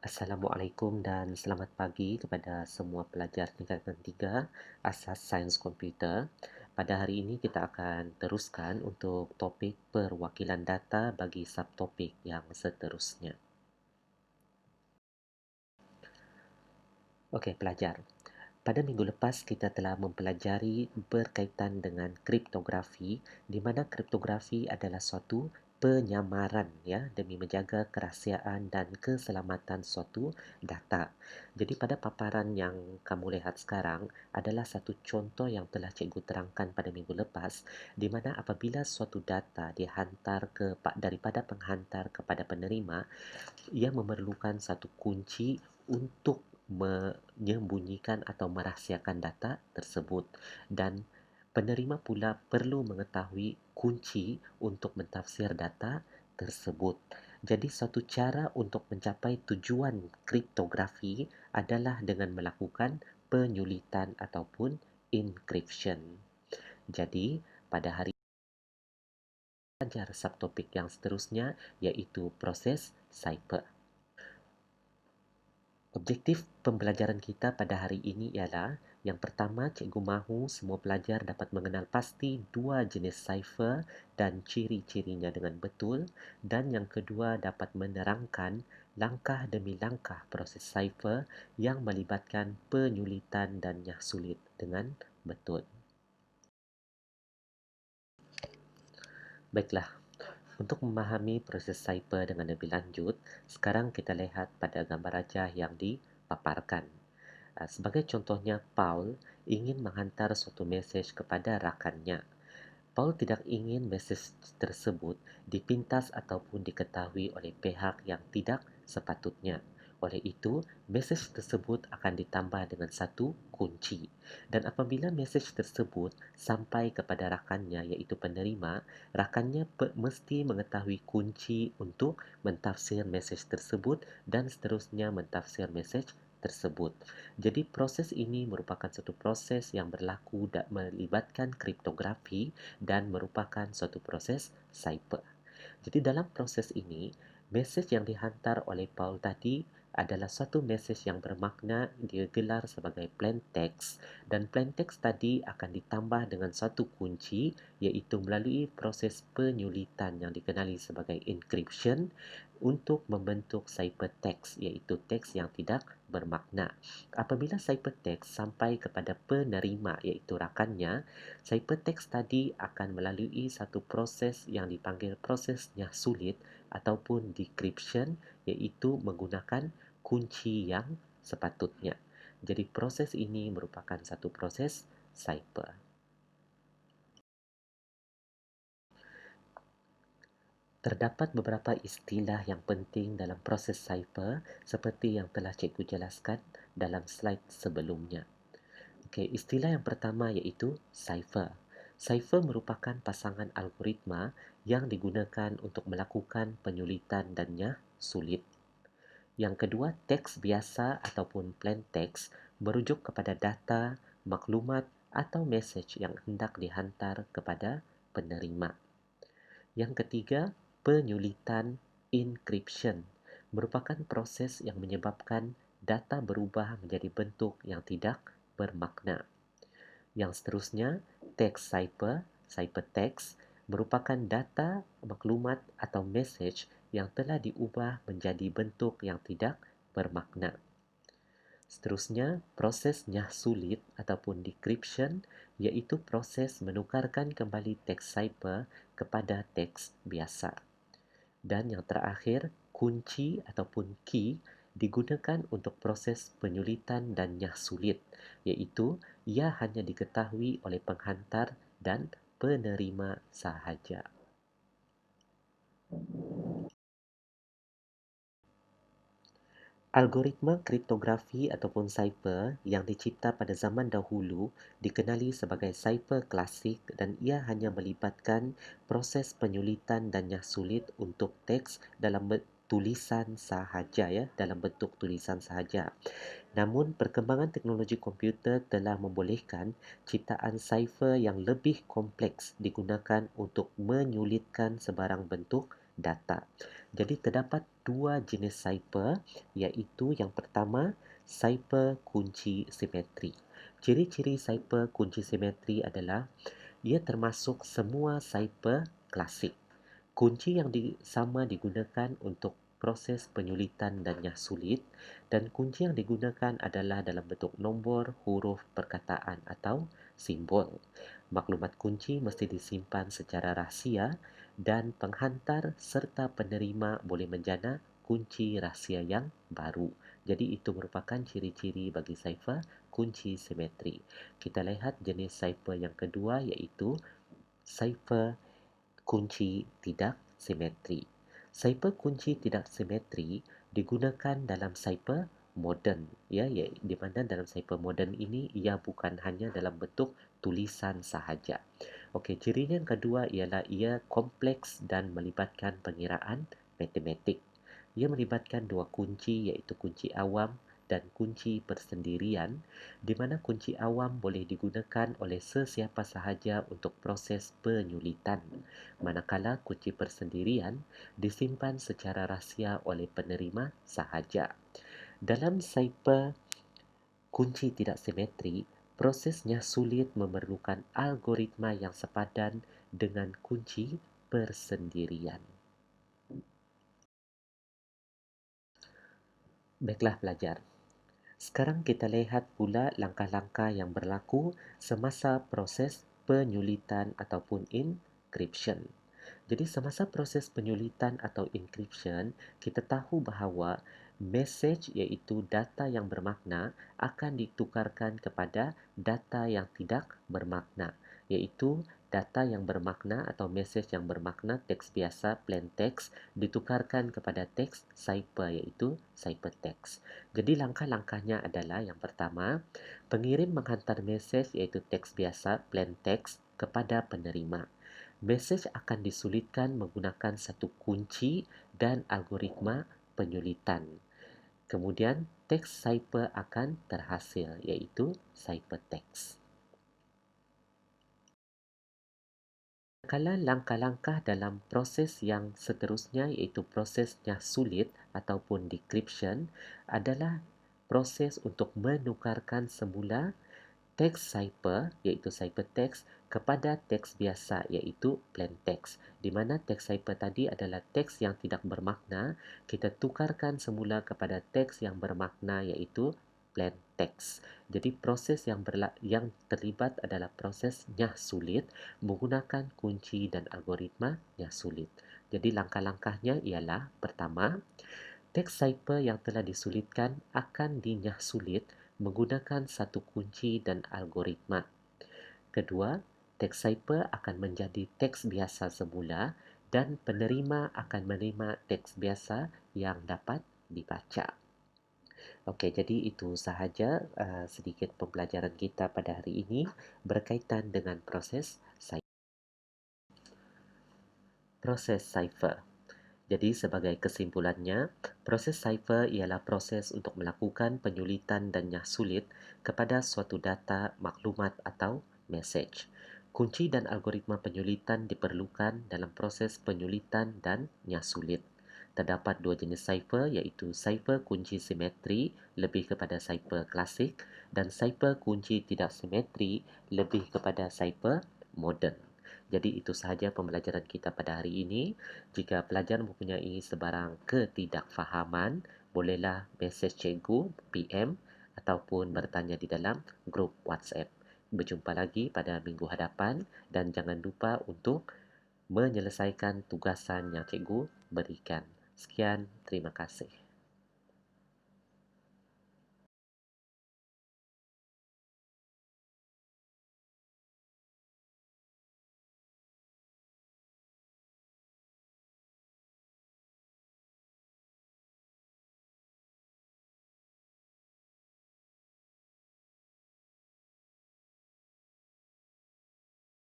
Assalamualaikum dan selamat pagi kepada semua pelajar tingkatan 3 Asas Sains Komputer. Pada hari ini kita akan teruskan untuk topik perwakilan data bagi subtopik yang seterusnya. Okey pelajar, pada minggu lepas kita telah mempelajari berkaitan dengan kriptografi di mana kriptografi adalah suatu penyamaran ya demi menjaga kerahsiaan dan keselamatan suatu data. Jadi pada paparan yang kamu lihat sekarang adalah satu contoh yang telah cikgu terangkan pada minggu lepas di mana apabila suatu data dihantar daripada penghantar kepada penerima, ia memerlukan satu kunci untuk menyembunyikan atau merahsiakan data tersebut dan penerima pula perlu mengetahui kunci untuk mentafsir data tersebut. Jadi suatu cara untuk mencapai tujuan kriptografi adalah dengan melakukan penyulitan ataupun encryption. Jadi pada hari belajar subtopik yang seterusnya iaitu proses cipher. Objektif pembelajaran kita pada hari ini ialah yang pertama, cikgu mahu semua pelajar dapat mengenal pasti dua jenis cipher dan ciri-cirinya dengan betul, dan yang kedua dapat menerangkan langkah demi langkah proses cipher yang melibatkan penyulitan dan nyah sulit dengan betul. Baiklah, untuk memahami proses cipher dengan lebih lanjut, sekarang kita lihat pada gambar rajah yang dipaparkan. Sebagai contohnya, Paul ingin menghantar suatu mesej kepada rakannya. Paul tidak ingin mesej tersebut dipintas ataupun diketahui oleh pihak yang tidak sepatutnya. Oleh itu, mesej tersebut akan ditambah dengan satu kunci. Dan apabila mesej tersebut sampai kepada rakannya iaitu penerima, rakannya mesti mengetahui kunci untuk mentafsir mesej tersebut dan seterusnya mentafsir mesej tersebut. Jadi proses ini merupakan satu proses yang berlaku dan melibatkan kriptografi dan merupakan suatu proses cipher. Jadi dalam proses ini, mesej yang dihantar oleh Paul tadi adalah suatu mesej yang bermakna dia gelar sebagai plain text, dan plain text tadi akan ditambah dengan suatu kunci iaitu melalui proses penyulitan yang dikenali sebagai encryption untuk membentuk ciphertext iaitu teks yang tidak bermakna. Apabila ciphertext sampai kepada penerima iaitu rakannya, ciphertext tadi akan melalui satu proses yang dipanggil prosesnya sulit ataupun decryption iaitu menggunakan kunci yang sepatutnya. Jadi proses ini merupakan satu proses cipher. Terdapat beberapa istilah yang penting dalam proses cipher seperti yang telah cikgu jelaskan dalam slide sebelumnya. Okey, istilah yang pertama iaitu cipher. Cipher merupakan pasangan algoritma yang digunakan untuk melakukan penyulitan dan nyah sulit. Yang kedua, teks biasa ataupun plain text merujuk kepada data, maklumat atau mesej yang hendak dihantar kepada penerima. Yang ketiga, penyulitan encryption merupakan proses yang menyebabkan data berubah menjadi bentuk yang tidak bermakna. Yang seterusnya, text cipher, ciphertext merupakan data, maklumat atau mesej yang telah diubah menjadi bentuk yang tidak bermakna. Seterusnya, proses nyah sulit ataupun decryption iaitu proses menukarkan kembali teks cipher kepada teks biasa. Dan yang terakhir, kunci ataupun key digunakan untuk proses penyulitan dan nyah sulit, iaitu ia hanya diketahui oleh penghantar dan penerima sahaja. Algoritma kriptografi ataupun cipher yang dicipta pada zaman dahulu dikenali sebagai cipher klasik dan ia hanya melibatkan proses penyulitan dan nyah sulit untuk teks dalam tulisan sahaja ya, dalam bentuk tulisan sahaja. Namun perkembangan teknologi komputer telah membolehkan ciptaan cipher yang lebih kompleks digunakan untuk menyulitkan sebarang bentuk data. Jadi terdapat dua jenis cipher, iaitu yang pertama cipher kunci simetri. Ciri-ciri cipher kunci simetri adalah ia termasuk semua cipher klasik. Kunci yang sama digunakan untuk proses penyulitan dan nyah sulit, dan kunci yang digunakan adalah dalam bentuk nombor, huruf, perkataan atau simbol. Maklumat kunci mesti disimpan secara rahsia dan penghantar serta penerima boleh menjana kunci rahsia yang baru. Jadi itu merupakan ciri-ciri bagi cipher kunci simetri. Kita lihat jenis cipher yang kedua, iaitu cipher kunci tidak simetri. Cipher kunci tidak simetri digunakan dalam cipher moden, di mana dalam cipher moden ini ia bukan hanya dalam bentuk tulisan sahaja. Okey, ciri yang kedua ialah ia kompleks dan melibatkan pengiraan matematik. Ia melibatkan dua kunci, iaitu kunci awam dan kunci persendirian, di mana kunci awam boleh digunakan oleh sesiapa sahaja untuk proses penyulitan, manakala kunci persendirian disimpan secara rahsia oleh penerima sahaja. Dalam cipher kunci tidak simetri, prosesnya sulit memerlukan algoritma yang sepadan dengan kunci persendirian. Baiklah pelajar, sekarang kita lihat pula langkah-langkah yang berlaku semasa proses penyulitan ataupun encryption. Jadi semasa proses penyulitan atau encryption, kita tahu bahawa message iaitu data yang bermakna akan ditukarkan kepada data yang tidak bermakna, iaitu data yang bermakna atau message yang bermakna teks biasa, plain text, ditukarkan kepada teks cipher iaitu ciphertext. Jadi langkah-langkahnya adalah yang pertama, pengirim menghantar message iaitu teks biasa, plain text kepada penerima. Mesej akan disulitkan menggunakan satu kunci dan algoritma penyulitan. Kemudian, teks cipher akan terhasil, iaitu ciphertext. Kalau langkah-langkah dalam proses yang seterusnya, iaitu prosesnya sulit ataupun decryption, adalah proses untuk menukarkan semula teks cipher iaitu ciphertext kepada teks biasa iaitu plain text. Di mana teks cipher tadi adalah teks yang tidak bermakna, kita tukarkan semula kepada teks yang bermakna iaitu plain text. Jadi proses yang terlibat adalah proses nyah sulit menggunakan kunci dan algoritma nyah sulit. Jadi langkah-langkahnya ialah pertama, teks cipher yang telah disulitkan akan dinyah sulit menggunakan satu kunci dan algoritma. Kedua, teks cipher akan menjadi teks biasa semula dan penerima akan menerima teks biasa yang dapat dibaca. Okey, jadi itu sahaja sedikit pembelajaran kita pada hari ini berkaitan dengan proses cipher. Jadi sebagai kesimpulannya, proses cipher ialah proses untuk melakukan penyulitan dan nyah sulit kepada suatu data, maklumat atau message. Kunci dan algoritma penyulitan diperlukan dalam proses penyulitan dan nyah sulit. Terdapat dua jenis cipher, iaitu cipher kunci simetri lebih kepada cipher klasik dan cipher kunci tidak simetri lebih kepada cipher moden. Jadi itu sahaja pembelajaran kita pada hari ini. Jika pelajar mempunyai sebarang ketidakfahaman, bolehlah mesej cikgu, PM ataupun bertanya di dalam grup WhatsApp. Berjumpa lagi pada minggu hadapan dan jangan lupa untuk menyelesaikan tugasan yang cikgu berikan. Sekian, terima kasih.